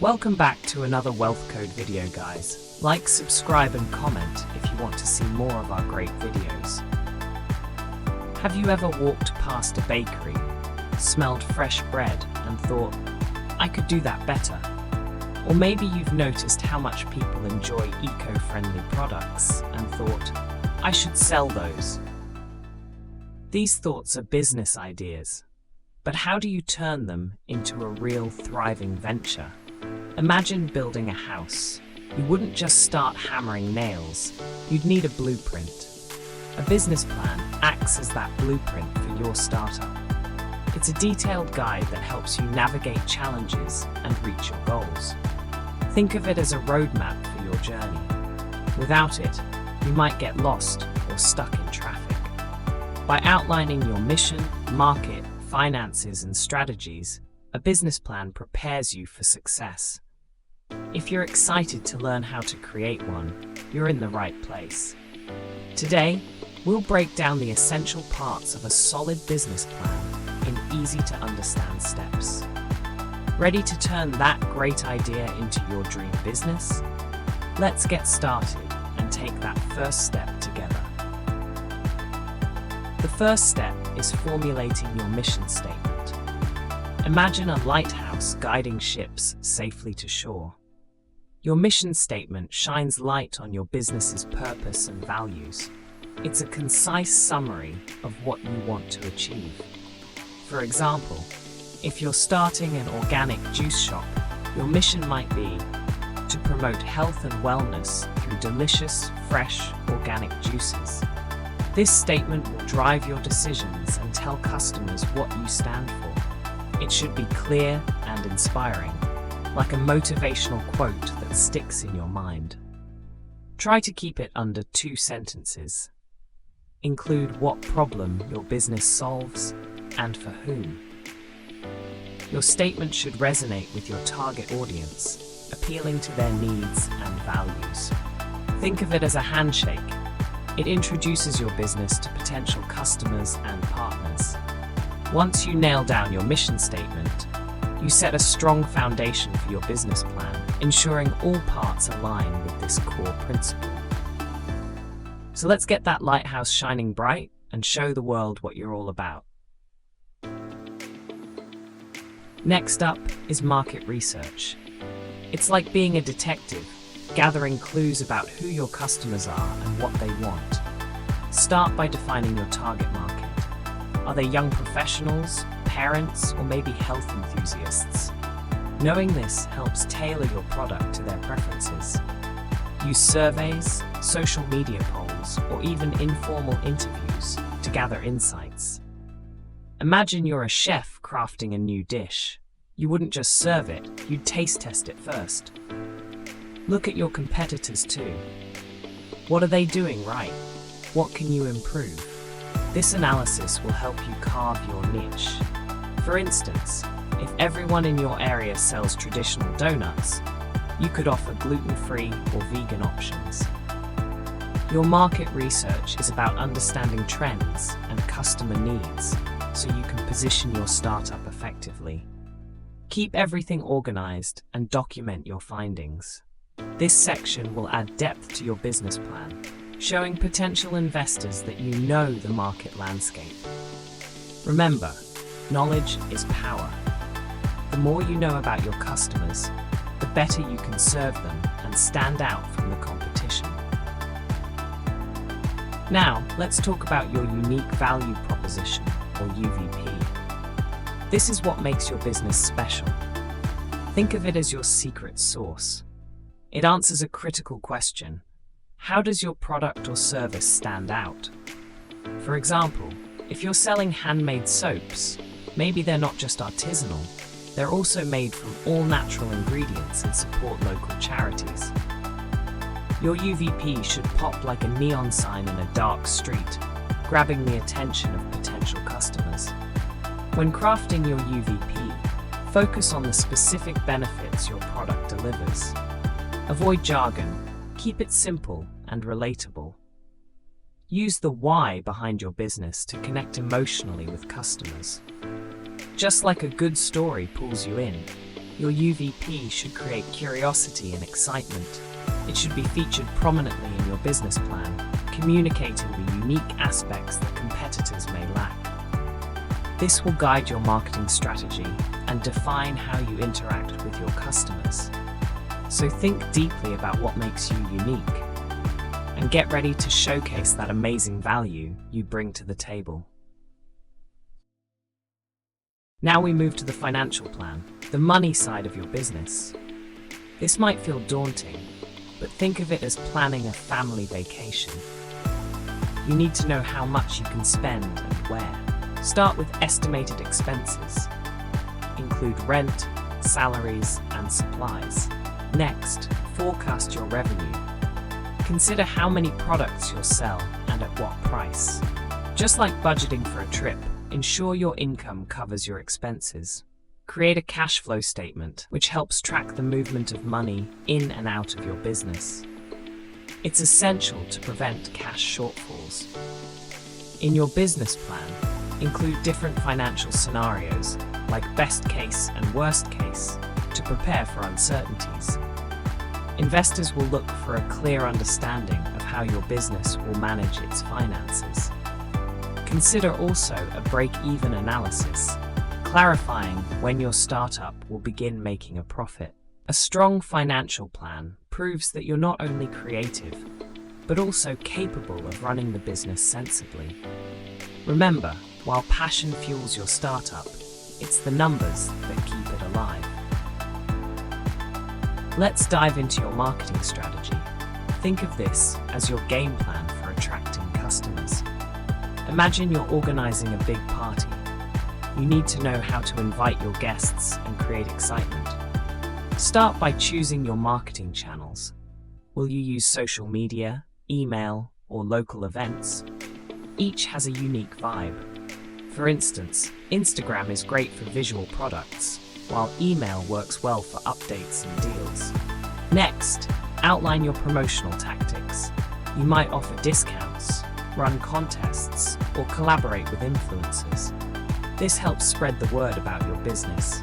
Welcome back to another Wealth Code video, guys. Like, subscribe and comment if you want to see more of our great videos. Have you ever walked past a bakery, smelled fresh bread and thought, I could do that better? Or maybe you've noticed how much people enjoy eco-friendly products and thought, I should sell those. These thoughts are business ideas, but how do you turn them into a real thriving venture? Imagine building a house. You wouldn't just start hammering nails, you'd need a blueprint. A business plan acts as that blueprint for your startup. It's a detailed guide that helps you navigate challenges and reach your goals. Think of it as a roadmap for your journey. Without it, you might get lost or stuck in traffic. By outlining your mission, market, finances, and strategies, a business plan prepares you for success. If you're excited to learn how to create one, you're in the right place. Today, we'll break down the essential parts of a solid business plan in easy-to-understand steps. Ready to turn that great idea into your dream business? Let's get started and take that first step together. The first step is formulating your mission statement. Imagine a lighthouse guiding ships safely to shore. Your mission statement shines light on your business's purpose and values. It's a concise summary of what you want to achieve. For example, if you're starting an organic juice shop, your mission might be to promote health and wellness through delicious, fresh, organic juices. This statement will drive your decisions and tell customers what you stand for. It should be clear and inspiring, like a motivational quote that sticks in your mind. Try to keep it under 2 sentences. Include what problem your business solves and for whom. Your statement should resonate with your target audience, appealing to their needs and values. Think of it as a handshake. It introduces your business to potential customers and partners. Once you nail down your mission statement, you set a strong foundation for your business plan, ensuring all parts align with this core principle. So let's get that lighthouse shining bright and show the world what you're all about. Next up is market research. It's like being a detective, gathering clues about who your customers are and what they want. Start by defining your target market. Are they young professionals, parents, or maybe health enthusiasts? Knowing this helps tailor your product to their preferences. Use surveys, social media polls, or even informal interviews to gather insights. Imagine you're a chef crafting a new dish. You wouldn't just serve it, you'd taste test it first. Look at your competitors too. What are they doing right? What can you improve? This analysis will help you carve your niche. For instance, if everyone in your area sells traditional donuts, you could offer gluten-free or vegan options. Your market research is about understanding trends and customer needs so you can position your startup effectively. Keep everything organized and document your findings. This section will add depth to your business plan, showing potential investors that you know the market landscape. Remember, knowledge is power. The more you know about your customers, the better you can serve them and stand out from the competition. Now, let's talk about your unique value proposition, or UVP. This is what makes your business special. Think of it as your secret sauce. It answers a critical question. How does your product or service stand out? For example, if you're selling handmade soaps, maybe they're not just artisanal, they're also made from all natural ingredients and support local charities. Your UVP should pop like a neon sign in a dark street, grabbing the attention of potential customers. When crafting your UVP, focus on the specific benefits your product delivers. Avoid jargon. Keep it simple and relatable. Use the why behind your business to connect emotionally with customers. Just like a good story pulls you in, Your UVP should create curiosity and excitement. It should be featured prominently in your business plan, communicating the unique aspects that competitors may lack. This will guide your marketing strategy and define how you interact with your customers. So think deeply about what makes you unique, and get ready to showcase that amazing value you bring to the table. Now we move to the financial plan, the money side of your business. This might feel daunting, but think of it as planning a family vacation. You need to know how much you can spend and where. Start with estimated expenses. Include rent, salaries, and supplies. Next, forecast your revenue. Consider how many products you'll sell and at what price. Just like budgeting for a trip, ensure your income covers your expenses. Create a cash flow statement, which helps track the movement of money in and out of your business. It's essential to prevent cash shortfalls. In your business plan, include different financial scenarios, like best case and worst case, to prepare for uncertainties. Investors will look for a clear understanding of how your business will manage its finances. Consider also a break-even analysis, clarifying when your startup will begin making a profit. A strong financial plan proves that you're not only creative, but also capable of running the business sensibly. Remember, while passion fuels your startup, it's the numbers that keep it alive. Let's dive into your marketing strategy. Think of this as your game plan for attracting customers. Imagine you're organizing a big party. You need to know how to invite your guests and create excitement. Start by choosing your marketing channels. Will you use social media, email, or local events? Each has a unique vibe. For instance, Instagram is great for visual products, while email works well for updates and deals. Next, outline your promotional tactics. You might offer discounts, run contests, or collaborate with influencers. This helps spread the word about your business.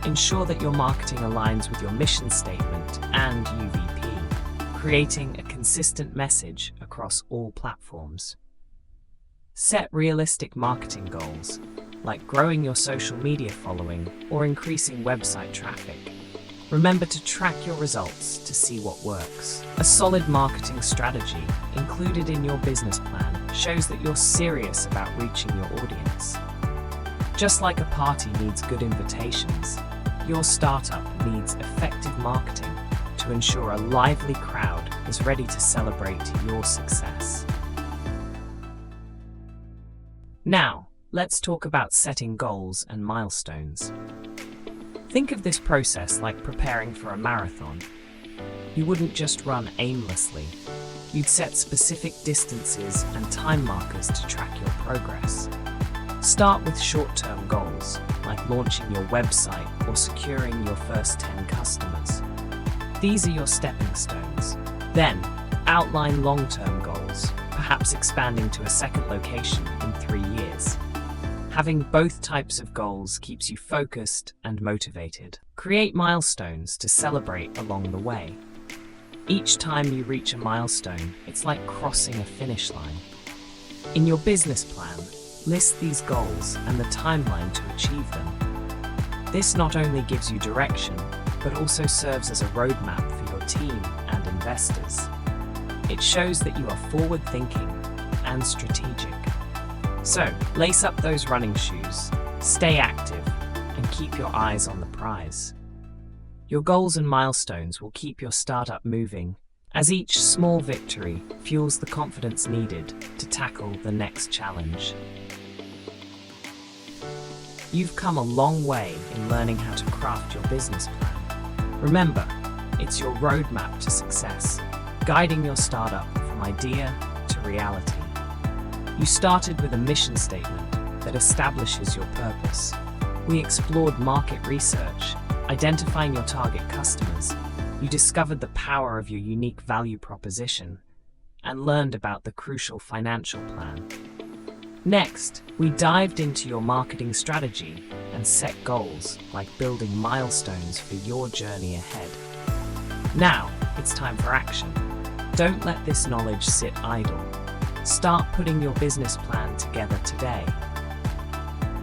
Ensure that your marketing aligns with your mission statement and UVP, creating a consistent message across all platforms. Set realistic marketing goals, like growing your social media following or increasing website traffic. Remember to track your results to see what works. A solid marketing strategy included in your business plan shows that you're serious about reaching your audience. Just like a party needs good invitations, your startup needs effective marketing to ensure a lively crowd is ready to celebrate your success. Now, let's talk about setting goals and milestones. Think of this process like preparing for a marathon. You wouldn't just run aimlessly. You'd set specific distances and time markers to track your progress. Start with short-term goals, like launching your website or securing your first 10 customers. These are your stepping stones. Then, outline long-term goals, perhaps expanding to a second location in 3 years. Having both types of goals keeps you focused and motivated. Create milestones to celebrate along the way. Each time you reach a milestone, it's like crossing a finish line. In your business plan, list these goals and the timeline to achieve them. This not only gives you direction, but also serves as a roadmap for your team and investors. It shows that you are forward-thinking and strategic. So, lace up those running shoes, stay active, and keep your eyes on the prize. Your goals and milestones will keep your startup moving, as each small victory fuels the confidence needed to tackle the next challenge. You've come a long way in learning how to craft your business plan. Remember, it's your roadmap to success, guiding your startup from idea to reality. You started with a mission statement that establishes your purpose. We explored market research, identifying your target customers. You discovered the power of your unique value proposition and learned about the crucial financial plan. Next, we dived into your marketing strategy and set goals, like building milestones for your journey ahead. Now, it's time for action. Don't let this knowledge sit idle. Start putting your business plan together today.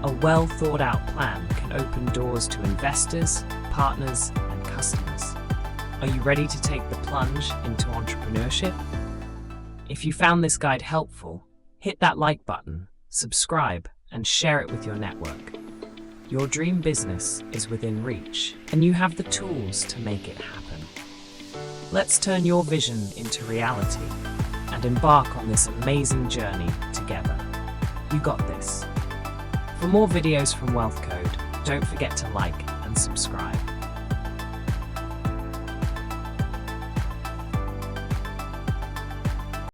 A well thought out plan can open doors to investors, partners, and customers. Are you ready to take the plunge into entrepreneurship? If you found this guide helpful, hit that like button, subscribe, and share it with your network. Your dream business is within reach, and you have the tools to make it happen. Let's turn your vision into reality and embark on this amazing journey together. You got this. For more videos from Wealth Code, don't forget to like and subscribe.